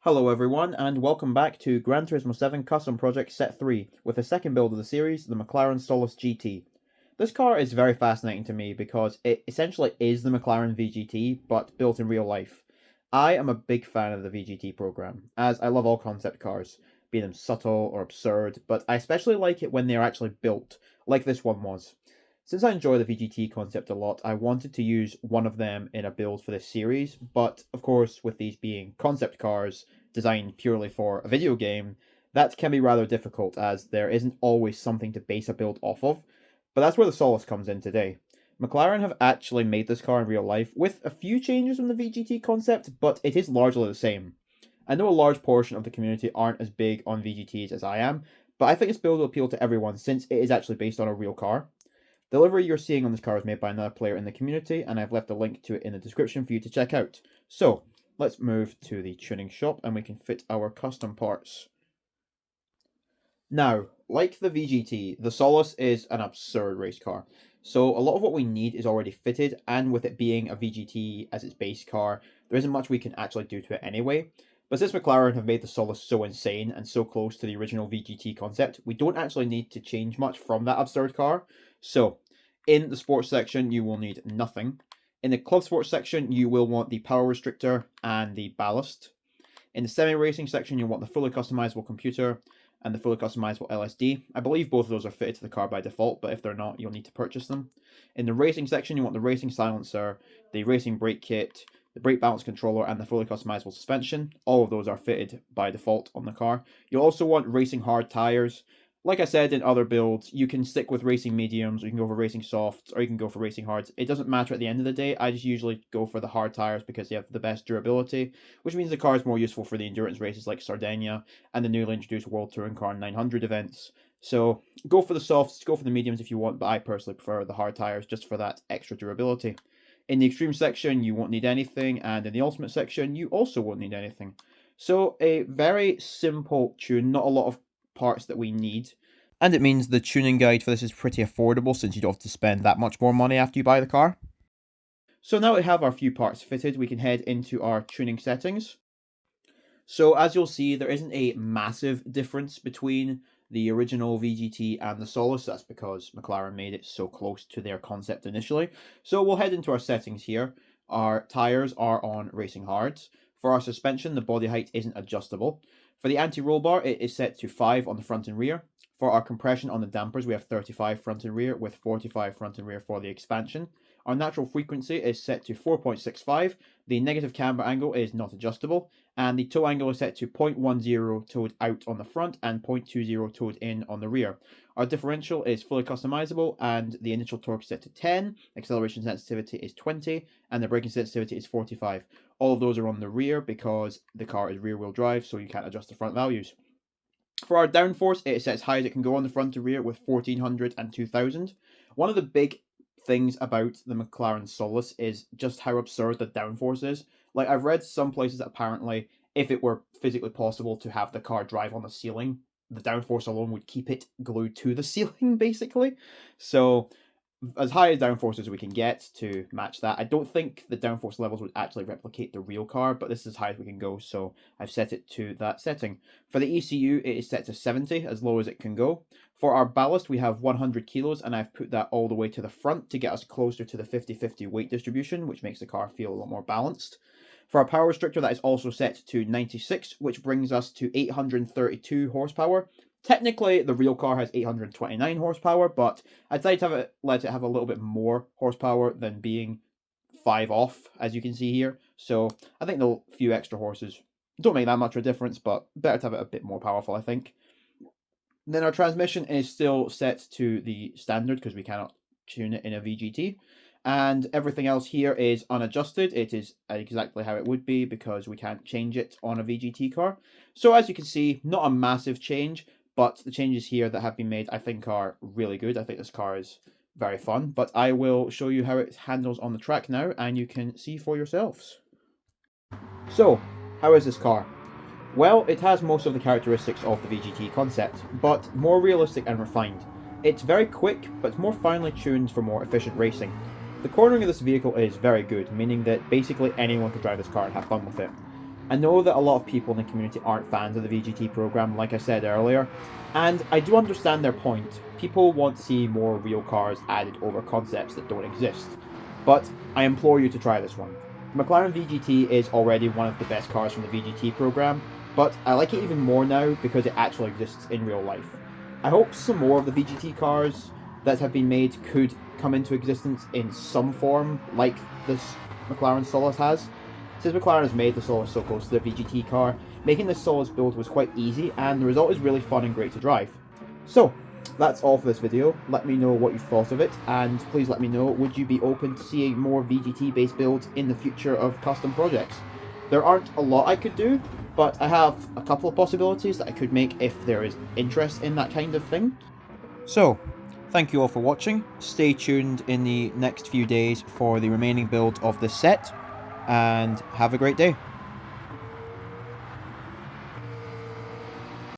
Hello everyone, and welcome back to Gran Turismo 7 Custom Project Set 3, with the second build of the series, the McLaren Solus GT. This car is very fascinating to me because it essentially is the McLaren VGT, but built in real life. I am a big fan of the VGT program, as I love all concept cars, be them subtle or absurd, but I especially like it when they are actually built, like this one was. Since I enjoy the VGT concept a lot, I wanted to use one of them in a build for this series, but of course, with these being concept cars designed purely for a video game, that can be rather difficult as there isn't always something to base a build off of, but that's where the Solus comes in today. McLaren have actually made this car in real life, with a few changes from the VGT concept, but it is largely the same. I know a large portion of the community aren't as big on VGTs as I am, but I think this build will appeal to everyone since it is actually based on a real car. The livery you're seeing on this car was made by another player in the community, and I've left a link to it in the description for you to check out. So, let's move to the tuning shop and we can fit our custom parts. Now, like the VGT, the Solus is an absurd race car. So a lot of what we need is already fitted, and with it being a VGT as its base car, there isn't much we can actually do to it anyway. But since McLaren have made the Solus so insane and so close to the original VGT concept, we don't actually need to change much from that absurd car. So, in the sports section, you will need nothing. In the club sports section, you will want the power restrictor and the ballast. In the semi-racing section, you'll want the fully customizable computer and the fully customizable LSD. I believe both of those are fitted to the car by default, but if they're not, you'll need to purchase them. In the racing section, you want the racing silencer, the racing brake kit, the brake balance controller, and the fully customizable suspension. All of those are fitted by default on the car. You'll also want racing hard tires. Like I said in other builds, you can stick with racing mediums, or you can go for racing softs, or you can go for racing hards. It doesn't matter at the end of the day. I just usually go for the hard tires because they have the best durability, which means the car is more useful for the endurance races like Sardinia and the newly introduced World Touring Car 900 events. So go for the softs, go for the mediums if you want, but I personally prefer the hard tires just for that extra durability. In the extreme section, you won't need anything, and in the ultimate section, you also won't need anything. So a very simple tune, not a lot of parts that we need. And it means the tuning guide for this is pretty affordable since you don't have to spend that much more money after you buy the car. So now we have our few parts fitted, we can head into our tuning settings. So as you'll see, there isn't a massive difference between the original VGT and the Solus. That's because McLaren made it so close to their concept initially. So we'll head into our settings here. Our tyres are on racing hards. For our suspension, the body height isn't adjustable. For the anti-roll bar, it is set to 5 on the front and rear. For our compression on the dampers, we have 35 front and rear with 45 front and rear for the expansion. Our natural frequency is set to 4.65. The negative camber angle is not adjustable, and the toe angle is set to 0.10 towed out on the front and 0.20 towed in on the rear. Our differential is fully customizable, and the initial torque is set to 10, acceleration sensitivity is 20, and the braking sensitivity is 45. All of those are on the rear because the car is rear-wheel drive, so you can't adjust the front values. For our downforce, it is set as high as it can go on the front and rear with 1400 and 2000. One of the big things about the McLaren Solus is just how absurd the downforce is. Like, I've read some places that apparently, if it were physically possible to have the car drive on the ceiling, the downforce alone would keep it glued to the ceiling, basically. So, as high as downforce as we can get to match that. I don't think the downforce levels would actually replicate the real car, but this is as high as we can go, so I've set it to that setting. For the ECU, it is set to 70, as low as it can go. For our ballast, we have 100 kilos, and I've put that all the way to the front to get us closer to the 50-50 weight distribution, which makes the car feel a lot more balanced. For our power restrictor, that is also set to 96, which brings us to 832 horsepower. Technically, the real car has 829 horsepower, but I decided to let it have a little bit more horsepower than being 5 off, as you can see here. So I think the few extra horses don't make that much of a difference, but better to have it a bit more powerful, I think. Then our transmission is still set to the standard because we cannot tune it in a VGT. And everything else here is unadjusted. It is exactly how it would be because we can't change it on a VGT car. So as you can see, not a massive change, but the changes here that have been made I think are really good. I think this car is very fun, but I will show you how it handles on the track now and you can see for yourselves. So, how is this car? Well, it has most of the characteristics of the VGT concept, but more realistic and refined. It's very quick, but more finely tuned for more efficient racing. The cornering of this vehicle is very good, meaning that basically anyone can drive this car and have fun with it. I know that a lot of people in the community aren't fans of the VGT program, like I said earlier, and I do understand their point. People want to see more real cars added over concepts that don't exist. But I implore you to try this one. The McLaren VGT is already one of the best cars from the VGT program, but I like it even more now because it actually exists in real life. I hope some more of the VGT cars that have been made could come into existence in some form, like this McLaren Solus has. Since McLaren has made the Solus so close to their VGT car, making this Solus build was quite easy, and the result is really fun and great to drive. So, that's all for this video. Let me know what you thought of it, and please let me know, would you be open to seeing more VGT based builds in the future of custom projects? There aren't a lot I could do, but I have a couple of possibilities that I could make if there is interest in that kind of thing. So, thank you all for watching. Stay tuned in the next few days for the remaining build of this set, and have a great day.